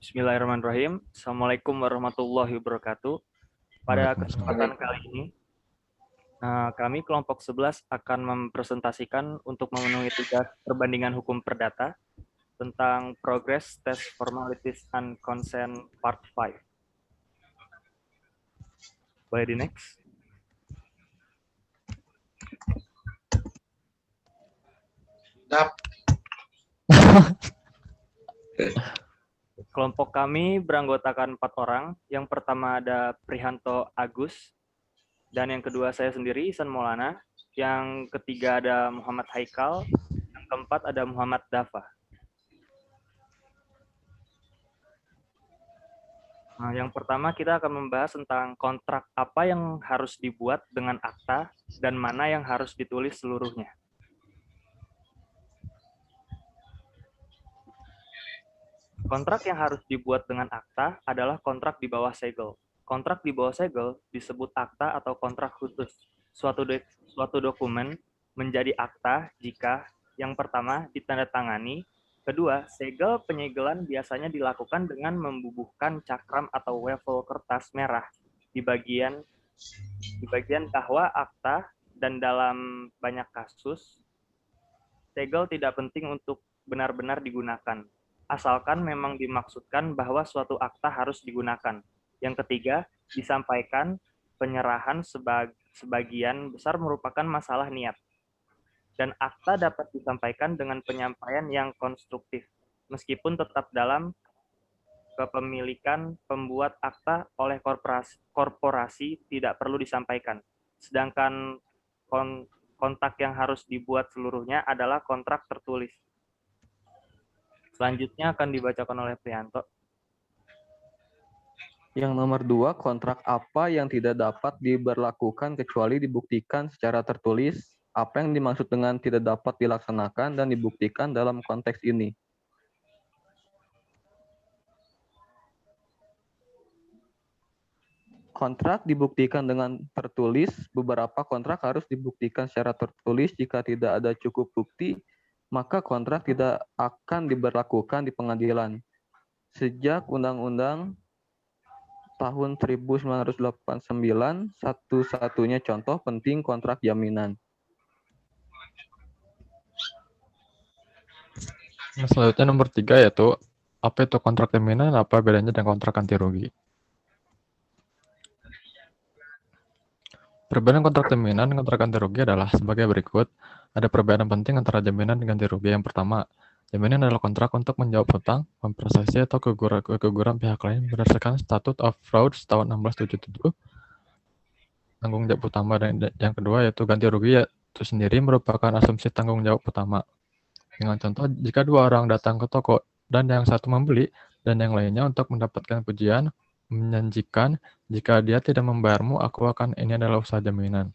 Bismillahirrahmanirrahim. Assalamualaikum warahmatullahi wabarakatuh. Pada kesempatan kali ini, kami kelompok 11 akan mempresentasikan untuk memenuhi tugas perbandingan hukum perdata tentang Progress Test Formalities and Consent Part 5. Boleh di next? Kelompok kami beranggotakan 4 orang. Yang pertama ada Prihanto Agus, dan yang kedua saya sendiri, Ihsan Maulana. Yang ketiga ada Muhammad Haikal. Yang keempat ada Muhammad Dafa. Nah, yang pertama kita akan membahas tentang kontrak apa yang harus dibuat dengan akta dan mana yang harus ditulis seluruhnya. Kontrak yang harus dibuat dengan akta adalah kontrak di bawah segel. Kontrak di bawah segel disebut akta atau kontrak khusus. Suatu dokumen menjadi akta jika yang pertama ditandatangani, kedua, segel penyegelan biasanya dilakukan dengan membubuhkan cakram atau wefel kertas merah di bagian bawah akta, dan dalam banyak kasus, segel tidak penting untuk benar-benar digunakan, asalkan memang dimaksudkan bahwa suatu akta harus digunakan. Yang ketiga, disampaikan penyerahan sebagian besar merupakan masalah niat. Dan akta dapat disampaikan dengan penyampaian yang konstruktif, meskipun tetap dalam kepemilikan pembuat akta oleh korporasi tidak perlu disampaikan. Sedangkan kontrak yang harus dibuat seluruhnya adalah kontrak tertulis. Selanjutnya akan dibacakan oleh Prihanto. Yang nomor 2, kontrak apa yang tidak dapat diberlakukan kecuali dibuktikan secara tertulis. Apa yang dimaksud dengan tidak dapat dilaksanakan dan dibuktikan dalam konteks ini? Kontrak dibuktikan dengan tertulis. Beberapa kontrak harus dibuktikan secara tertulis. Jika tidak ada cukup bukti, maka kontrak tidak akan diberlakukan di pengadilan. Sejak Undang-Undang tahun 1989, satu-satunya contoh penting kontrak jaminan. Selanjutnya nomor 3 yaitu apa itu kontrak jaminan, apa bedanya dengan kontrak ganti rugi. Perbedaan kontrak jaminan dan kontrak ganti rugi adalah sebagai berikut. Ada perbedaan penting antara jaminan dan ganti rugi. Yang pertama, jaminan adalah kontrak untuk menjawab hutang, kompensasi atau keguguran pihak lain berdasarkan Statute of Frauds tahun 1677. Tanggung jawab utama, dan yang kedua yaitu ganti rugi, itu sendiri merupakan asumsi tanggung jawab utama. Dengan contoh, jika 2 orang datang ke toko dan yang satu membeli dan yang lainnya untuk mendapatkan pujian, menjanjikan, jika dia tidak membayarmu, aku akan, ini adalah usaha jaminan.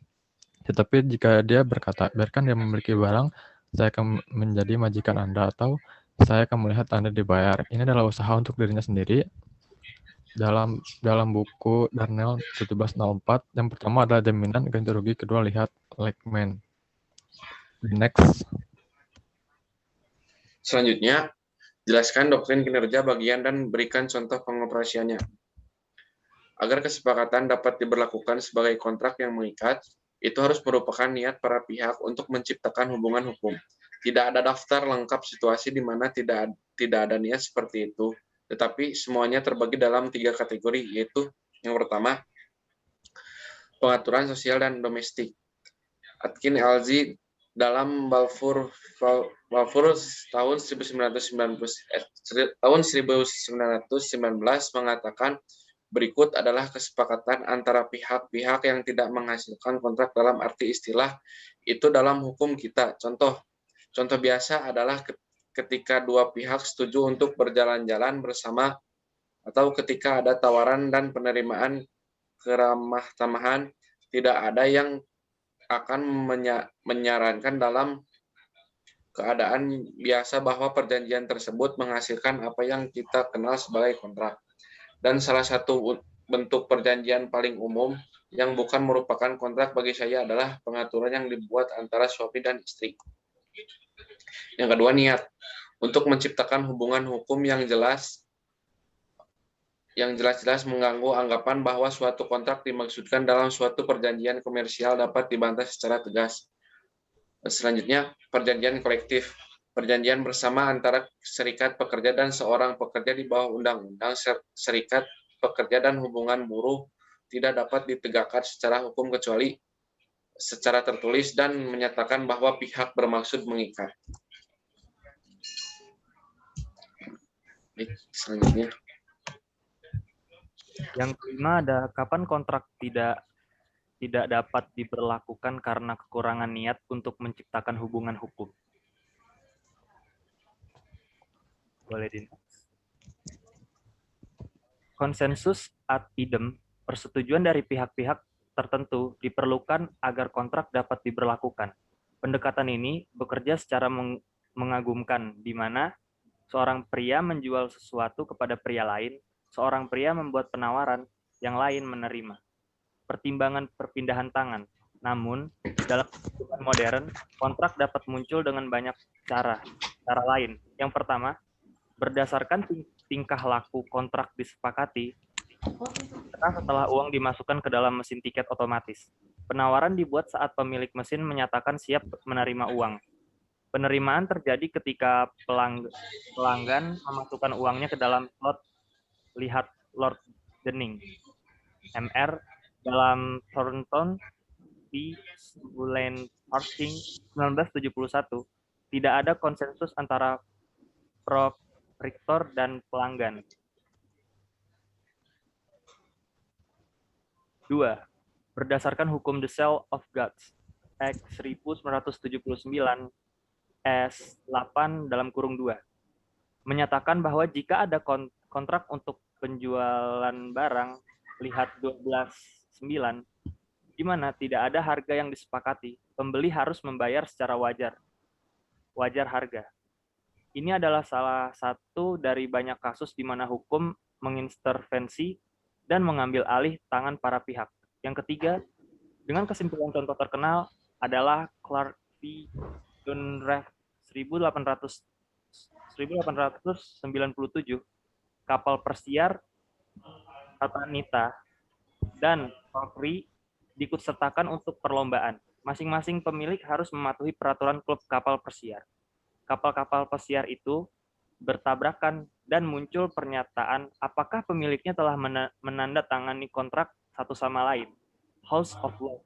Tetapi jika dia berkata, biarkan dia memiliki barang, saya akan menjadi majikan Anda, atau saya akan melihat Anda dibayar. Ini adalah usaha untuk dirinya sendiri. Dalam buku Darnell 1704, yang pertama adalah jaminan ganti rugi, kedua lihat Lakeman. Next. Selanjutnya, jelaskan doktrin kinerja bagian dan berikan contoh pengoperasiannya. Agar kesepakatan dapat diberlakukan sebagai kontrak yang mengikat, itu harus merupakan niat para pihak untuk menciptakan hubungan hukum. Tidak ada daftar lengkap situasi di mana tidak ada niat seperti itu, tetapi semuanya terbagi dalam 3 kategori, yaitu yang pertama, pengaturan sosial dan domestik. Atkin LZ dalam Balfour tahun 1919 mengatakan berikut adalah kesepakatan antara pihak-pihak yang tidak menghasilkan kontrak dalam arti istilah itu dalam hukum kita. Contoh biasa adalah ketika 2 pihak setuju untuk berjalan-jalan bersama, atau ketika ada tawaran dan penerimaan keramah-tamahan, tidak ada yang akan menyarankan dalam keadaan biasa bahwa perjanjian tersebut menghasilkan apa yang kita kenal sebagai kontrak. Dan salah satu bentuk perjanjian paling umum yang bukan merupakan kontrak bagi saya adalah pengaturan yang dibuat antara suami dan istri. Yang kedua, niat. Untuk menciptakan hubungan hukum yang jelas yang jelas-jelas mengganggu anggapan bahwa suatu kontrak dimaksudkan dalam suatu perjanjian komersial dapat dibantah secara tegas. Selanjutnya, perjanjian kolektif. Perjanjian bersama antara serikat pekerja dan seorang pekerja di bawah undang-undang serikat pekerja dan hubungan buruh tidak dapat ditegakkan secara hukum kecuali secara tertulis dan menyatakan bahwa pihak bermaksud mengikat. Selanjutnya. Yang kelima ada kapan kontrak tidak dapat diberlakukan karena kekurangan niat untuk menciptakan hubungan hukum. Boleh di konsensus ad idem, persetujuan dari pihak-pihak tertentu diperlukan agar kontrak dapat diberlakukan. Pendekatan ini bekerja secara mengagumkan, di mana seorang pria menjual sesuatu kepada pria lain, seorang pria membuat penawaran, yang lain menerima. Pertimbangan perpindahan tangan. Namun, dalam kehidupan modern, kontrak dapat muncul dengan banyak cara lain. Yang pertama, berdasarkan tingkah laku kontrak disepakati, setelah uang dimasukkan ke dalam mesin tiket otomatis. Penawaran dibuat saat pemilik mesin menyatakan siap menerima uang. Penerimaan terjadi ketika pelanggan memasukkan uangnya ke dalam slot. Lihat Lord Denning, MR, dalam Thornton v. Bulen Harting 1971. Tidak ada konsensus antara proprietor dan pelanggan. 2. Berdasarkan hukum The Sale of Goods, Act 1979, S8 dalam kurung 2, menyatakan bahwa jika ada kontrak untuk penjualan barang, lihat 12.9, di mana tidak ada harga yang disepakati, pembeli harus membayar secara wajar harga. Ini adalah salah satu dari banyak kasus di mana hukum mengintervensi dan mengambil alih tangan para pihak. Yang ketiga, dengan kesimpulan contoh terkenal adalah Clark v. Dunreff 1897, kapal persiar Tatanita dan Thornbury diikutsertakan untuk perlombaan. Masing-masing pemilik harus mematuhi peraturan klub kapal pesiar. Kapal-kapal pesiar itu bertabrakan dan muncul pernyataan apakah pemiliknya telah menandatangani kontrak satu sama lain. House of Law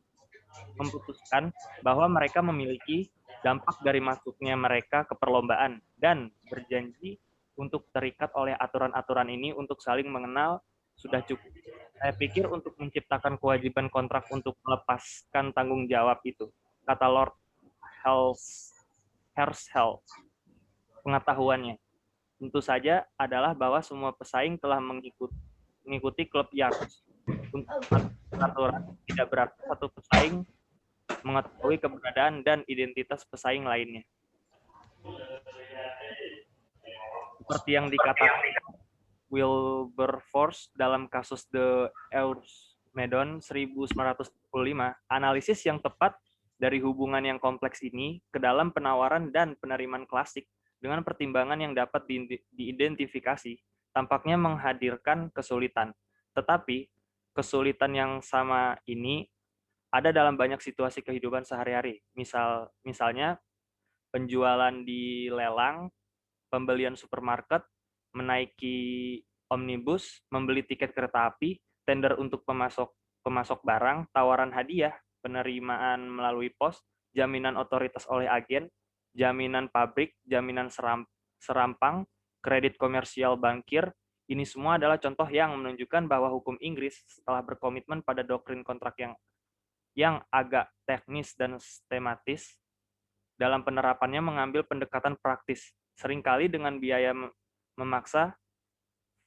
memutuskan bahwa mereka memiliki dampak dari masuknya mereka ke perlombaan dan berjanji untuk terikat oleh aturan-aturan ini untuk saling mengenal sudah cukup. Saya pikir untuk menciptakan kewajiban kontrak untuk melepaskan tanggung jawab itu, kata Lord Herschel, pengetahuannya tentu saja adalah bahwa semua pesaing telah mengikuti klub Yards. Untuk aturan tidak berarti satu pesaing mengetahui keberadaan dan identitas pesaing lainnya. Seperti yang dikatakan Wilberforce dalam kasus The Euromedon 1945, analisis yang tepat dari hubungan yang kompleks ini ke dalam penawaran dan penerimaan klasik dengan pertimbangan yang dapat diidentifikasi tampaknya menghadirkan kesulitan. Tetapi kesulitan yang sama ini ada dalam banyak situasi kehidupan sehari-hari. Misalnya penjualan di lelang, pembelian supermarket, menaiki omnibus, membeli tiket kereta api, tender untuk pemasok barang, tawaran hadiah, penerimaan melalui pos, jaminan otoritas oleh agen, jaminan pabrik, jaminan serampang, kredit komersial bankir. Ini semua adalah contoh yang menunjukkan bahwa hukum Inggris setelah berkomitmen pada doktrin kontrak yang agak teknis dan sistematis, dalam penerapannya mengambil pendekatan praktis, seringkali dengan biaya memaksa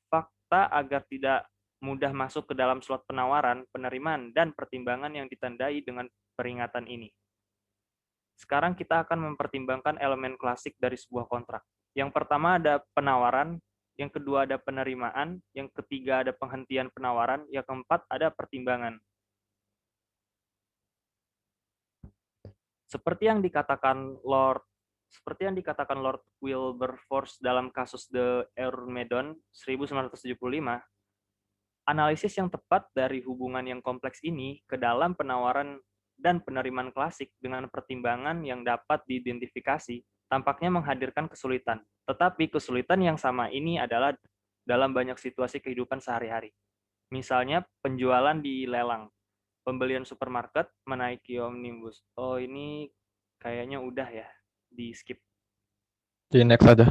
fakta agar tidak mudah masuk ke dalam slot penawaran, penerimaan, dan pertimbangan yang ditandai dengan peringatan ini. Sekarang kita akan mempertimbangkan elemen klasik dari sebuah kontrak. Yang pertama ada penawaran, yang kedua ada penerimaan, yang ketiga ada penghentian penawaran, yang keempat ada pertimbangan. Seperti yang dikatakan Lord Wilberforce dalam kasus The Euromedon 1975, Analisis yang tepat dari hubungan yang kompleks ini ke dalam penawaran dan penerimaan klasik dengan pertimbangan yang dapat diidentifikasi tampaknya menghadirkan kesulitan. Tetapi kesulitan yang sama ini adalah dalam banyak situasi kehidupan sehari-hari. Misalnya penjualan di lelang, pembelian supermarket menaiki omnibus. Oh, ini kayaknya udah ya, di skip. Di next aja.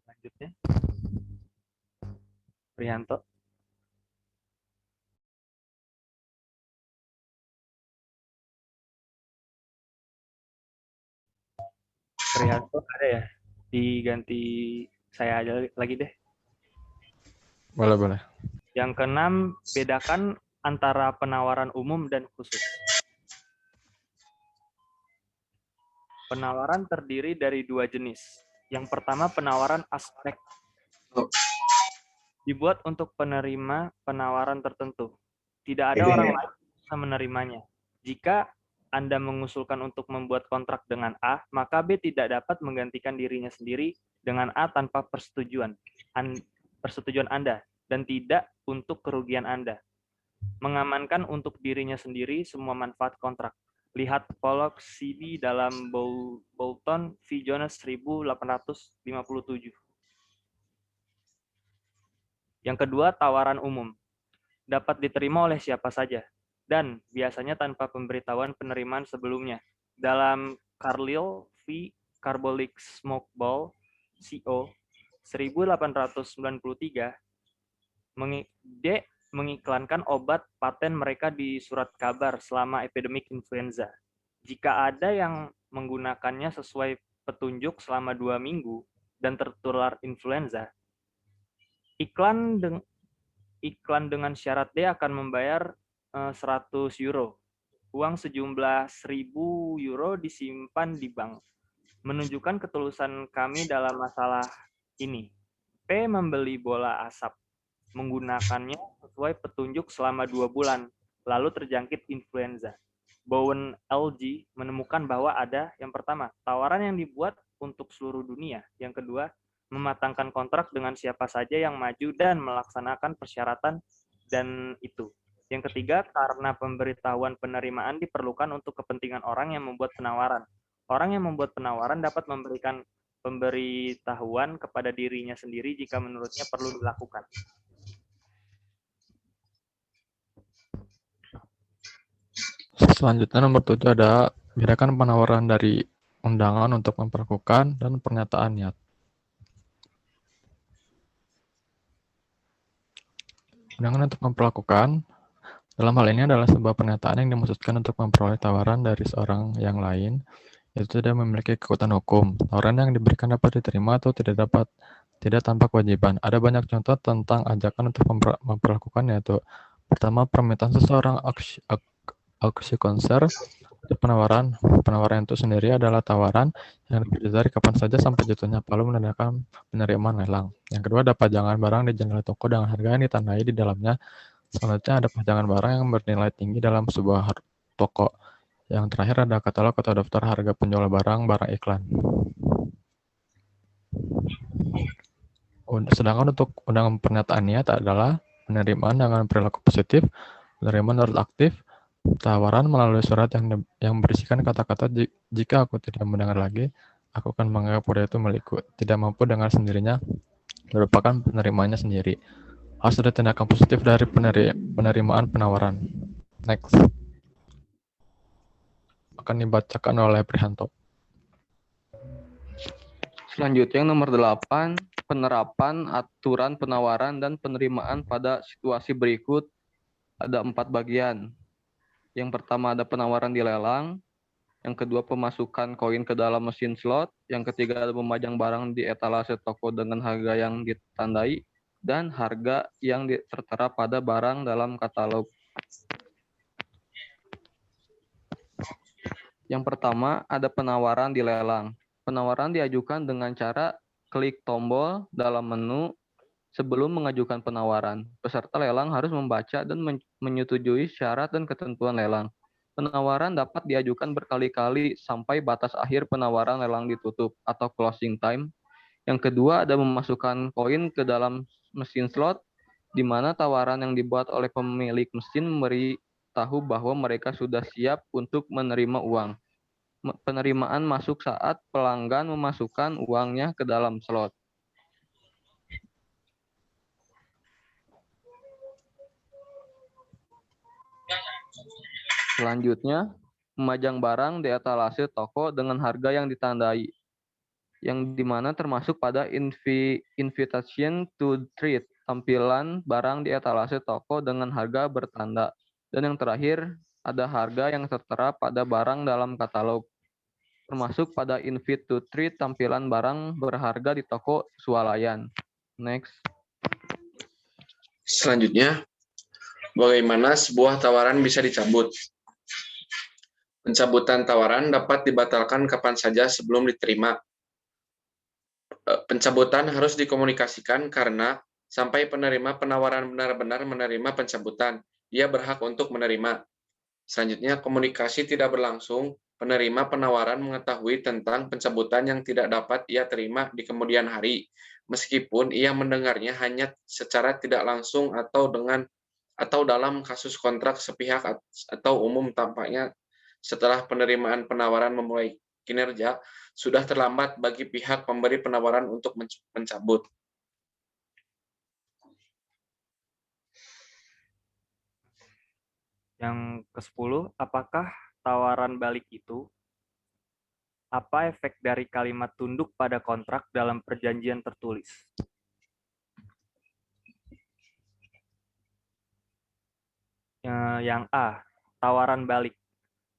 Selanjutnya, Prihanto. Prihanto ada ya? Diganti saya aja lagi deh. Boleh. Yang keenam, bedakan antara penawaran umum dan khusus. Penawaran terdiri dari dua jenis. Yang pertama, penawaran aspek. Dibuat untuk penerima penawaran tertentu. Tidak ada orang lain yang bisa menerimanya. Jika Anda mengusulkan untuk membuat kontrak dengan A, maka B tidak dapat menggantikan dirinya sendiri dengan A tanpa persetujuan Anda, dan tidak untuk kerugian Anda. Mengamankan untuk dirinya sendiri semua manfaat kontrak. Lihat Pollock CB dalam Bolton v. Jones 1857. Yang kedua, tawaran umum. Dapat diterima oleh siapa saja, dan biasanya tanpa pemberitahuan penerimaan sebelumnya. Dalam Carlyle v. Carbolic Smokeball, CO, 1893, D mengiklankan obat paten mereka di surat kabar selama epidemik influenza. Jika ada yang menggunakannya sesuai petunjuk selama 2 minggu dan tertular influenza, iklan dengan syarat D akan membayar 100 euro. Uang sejumlah 1.000 euro disimpan di bank. Menunjukkan ketulusan kami dalam masalah ini. P membeli bola asap, menggunakannya sesuai petunjuk selama 2 bulan, lalu terjangkit influenza. Bowen LG menemukan bahwa ada, yang pertama, tawaran yang dibuat untuk seluruh dunia. Yang kedua, mematangkan kontrak dengan siapa saja yang maju dan melaksanakan persyaratan dan itu. Yang ketiga, karena pemberitahuan penerimaan diperlukan untuk kepentingan orang yang membuat penawaran. Orang yang membuat penawaran dapat memberikan pemberitahuan kepada dirinya sendiri jika menurutnya perlu dilakukan. Selanjutnya nomor 7 ada bedakan penawaran dari undangan untuk memperlakukan dan pernyataan niat. Undangan untuk memperlakukan dalam hal ini adalah sebuah pernyataan yang dimaksudkan untuk memperoleh tawaran dari seorang yang lain, yaitu tidak memiliki kekuatan hukum. Tawaran yang diberikan dapat diterima atau tidak tanpa kewajiban. Ada banyak contoh tentang ajakan untuk memperlakukan, yaitu pertama, permintaan seseorang aksi konser. Penawaran itu sendiri adalah tawaran yang dari kapan saja sampai jatuhnya palu menandakan penerimaan lelang. Yang kedua, ada pajangan barang di jendela toko dengan harga yang ditandai di dalamnya. Selanjutnya ada pajangan barang yang bernilai tinggi dalam sebuah toko. Yang terakhir ada katalog atau daftar harga penjual barang iklan. Sedangkan untuk undangan pernyataan niat adalah penerimaan dengan perilaku positif, penerimaan menurut aktif, tawaran melalui surat yang berisikan kata-kata jika aku tidak mendengar lagi, aku akan menganggap pria itu milikku. Tidak mampu dengan sendirinya merupakan penerimanya sendiri. Harus ada tindakan positif dari penerimaan penawaran. Next. Akan dibacakan oleh Prihanto. Selanjutnya yang nomor 8, penerapan aturan penawaran dan penerimaan pada situasi berikut. Ada 4 bagian. Yang pertama ada penawaran di lelang, yang kedua pemasukan koin ke dalam mesin slot, yang ketiga ada memajang barang di etalase toko dengan harga yang ditandai, dan harga yang tertera pada barang dalam katalog. Yang pertama ada penawaran di lelang. Penawaran diajukan dengan cara klik tombol dalam menu sebelum mengajukan penawaran. Peserta lelang harus membaca dan menyetujui syarat dan ketentuan lelang. Penawaran dapat diajukan berkali-kali sampai batas akhir penawaran lelang ditutup atau closing time. Yang kedua ada memasukkan koin ke dalam mesin slot, di mana tawaran yang dibuat oleh pemilik mesin memberitahu bahwa mereka sudah siap untuk menerima uang. Penerimaan masuk saat pelanggan memasukkan uangnya ke dalam slot. Selanjutnya, memajang barang di etalase toko dengan harga yang ditandai, yang dimana termasuk pada invitation to trade, tampilan barang di etalase toko dengan harga bertanda. Dan yang terakhir, ada harga yang tertera pada barang dalam katalog, termasuk pada invite to trade, tampilan barang berharga di toko swalayan. Next. Selanjutnya, bagaimana sebuah tawaran bisa dicabut? Pencabutan tawaran dapat dibatalkan kapan saja sebelum diterima. Pencabutan harus dikomunikasikan karena sampai penerima penawaran benar-benar menerima pencabutan, ia berhak untuk menerima. Selanjutnya, komunikasi tidak berlangsung. Penerima penawaran mengetahui tentang pencabutan yang tidak dapat ia terima di kemudian hari, meskipun ia mendengarnya hanya secara tidak langsung atau dalam kasus kontrak sepihak atau umum tampaknya setelah penerimaan penawaran memulai kinerja, sudah terlambat bagi pihak pemberi penawaran untuk mencabut. Yang ke-10, apakah tawaran balik itu? Apa efek dari kalimat tunduk pada kontrak dalam perjanjian tertulis? Yang A, tawaran balik.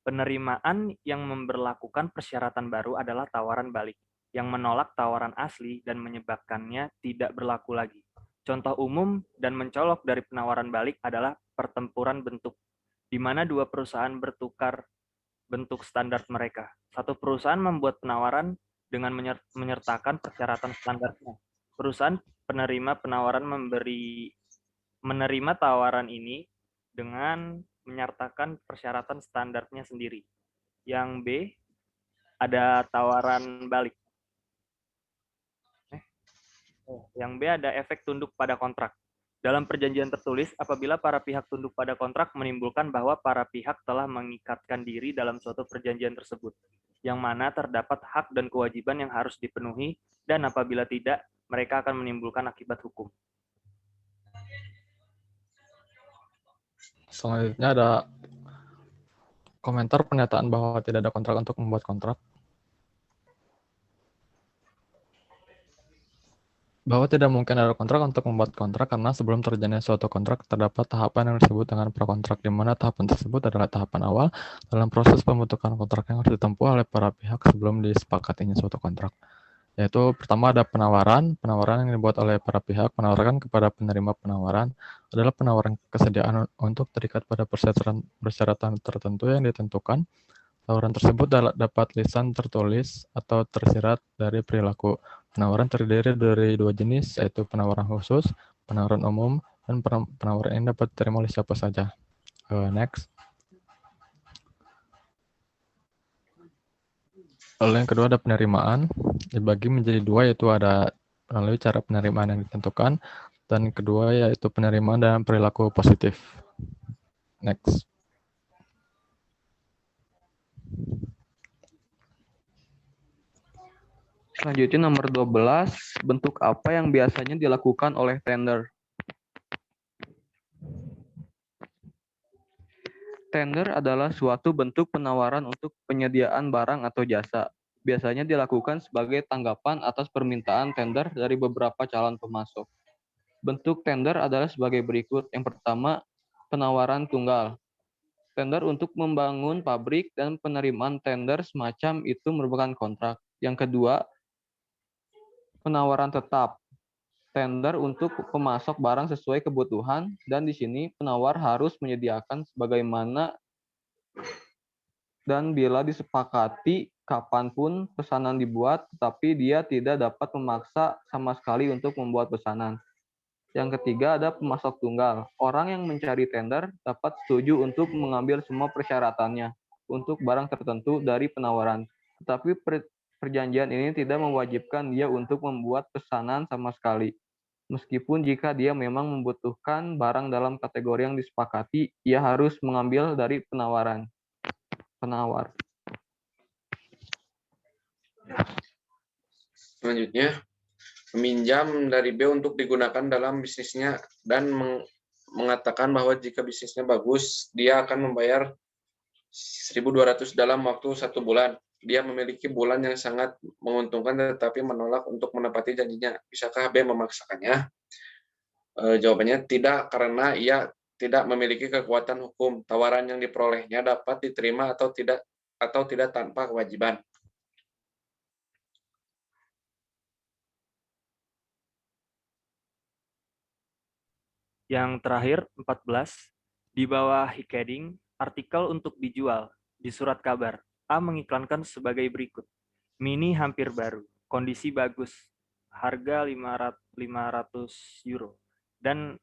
Penerimaan yang memberlakukan persyaratan baru adalah tawaran balik, yang menolak tawaran asli dan menyebabkannya tidak berlaku lagi. Contoh umum dan mencolok dari penawaran balik adalah pertempuran bentuk, di mana dua perusahaan bertukar bentuk standar mereka. Satu perusahaan membuat penawaran dengan menyertakan persyaratan standarnya. Perusahaan penerima penawaran menerima tawaran ini dengan menyertakan persyaratan standarnya sendiri. Yang B, ada tawaran balik. Yang B, ada efek tunduk pada kontrak. Dalam perjanjian tertulis, apabila para pihak tunduk pada kontrak menimbulkan bahwa para pihak telah mengikatkan diri dalam suatu perjanjian tersebut, yang mana terdapat hak dan kewajiban yang harus dipenuhi, dan apabila tidak, mereka akan menimbulkan akibat hukum. Selanjutnya ada komentar pernyataan bahwa tidak ada kontrak untuk membuat kontrak. Bahwa tidak mungkin ada kontrak untuk membuat kontrak karena sebelum terjadinya suatu kontrak terdapat tahapan yang disebut dengan prakontrak, di mana tahapan tersebut adalah tahapan awal dalam proses pembentukan kontrak yang harus ditempuh oleh para pihak sebelum disepakatinya suatu kontrak. Yaitu pertama ada penawaran yang dibuat oleh para pihak menawarkan kepada penerima penawaran adalah penawaran kesediaan untuk terikat pada persyaratan tertentu yang ditentukan. Tawaran tersebut dapat lisan tertulis atau tersirat dari perilaku. Penawaran terdiri dari dua jenis, yaitu penawaran khusus, penawaran umum, dan penawaran ini dapat diterima oleh siapa saja. Next. Lalu yang kedua ada penerimaan, dibagi menjadi dua, yaitu ada melalui cara penerimaan yang ditentukan, dan kedua yaitu penerimaan dan perilaku positif. Next. Selanjutnya nomor 12, bentuk apa yang biasanya dilakukan oleh tender? Tender adalah suatu bentuk penawaran untuk penyediaan barang atau jasa. Biasanya dilakukan sebagai tanggapan atas permintaan tender dari beberapa calon pemasok. Bentuk tender adalah sebagai berikut. Yang pertama, penawaran tunggal. Tender untuk membangun pabrik dan penerimaan tender semacam itu merupakan kontrak. Yang kedua, penawaran tetap. Tender untuk pemasok barang sesuai kebutuhan, dan di sini penawar harus menyediakan sebagaimana dan bila disepakati kapanpun pesanan dibuat, tetapi dia tidak dapat memaksa sama sekali untuk membuat pesanan. Yang ketiga ada pemasok tunggal. Orang yang mencari tender dapat setuju untuk mengambil semua persyaratannya untuk barang tertentu dari penawaran. Tetapi perjanjian ini tidak mewajibkan dia untuk membuat pesanan sama sekali. Meskipun jika dia memang membutuhkan barang dalam kategori yang disepakati, ia harus mengambil dari penawar. Selanjutnya, meminjam dari B untuk digunakan dalam bisnisnya dan mengatakan bahwa jika bisnisnya bagus, dia akan membayar 1.200 dalam waktu 1 bulan. Dia memiliki bulan yang sangat menguntungkan tetapi menolak untuk menepati janjinya. Bisakah B memaksakannya? Jawabannya tidak, karena ia tidak memiliki kekuatan hukum. Tawaran yang diperolehnya dapat diterima atau tidak tanpa kewajiban. Yang terakhir, 14. Di bawah heading, artikel untuk dijual. Di surat kabar, A mengiklankan sebagai berikut. Mini hampir baru, kondisi bagus, harga 500 euro, dan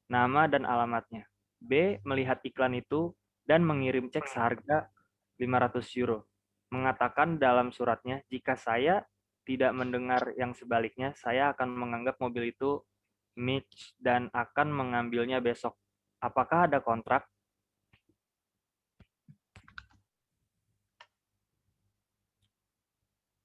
nama dan alamatnya. B melihat iklan itu dan mengirim cek seharga 500 euro. Mengatakan dalam suratnya, jika saya tidak mendengar yang sebaliknya, saya akan menganggap mobil itu Mitch dan akan mengambilnya besok. Apakah ada kontrak?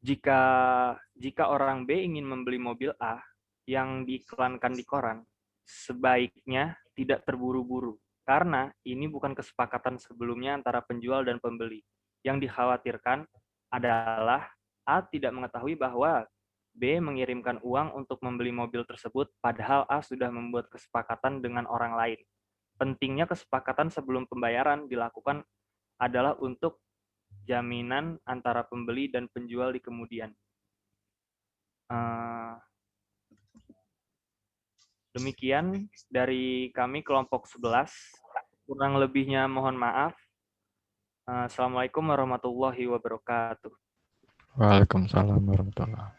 Jika orang B ingin membeli mobil A yang diiklankan di koran, sebaiknya tidak terburu-buru, karena ini bukan kesepakatan sebelumnya antara penjual dan pembeli. Yang dikhawatirkan adalah A tidak mengetahui bahwa B mengirimkan uang untuk membeli mobil tersebut, padahal A sudah membuat kesepakatan dengan orang lain. Pentingnya kesepakatan sebelum pembayaran dilakukan adalah untuk jaminan antara pembeli dan penjual di kemudian. Demikian dari kami kelompok 11. Kurang lebihnya mohon maaf. Assalamualaikum warahmatullahi wabarakatuh. Waalaikumsalam warahmatullahi wabarakatuh.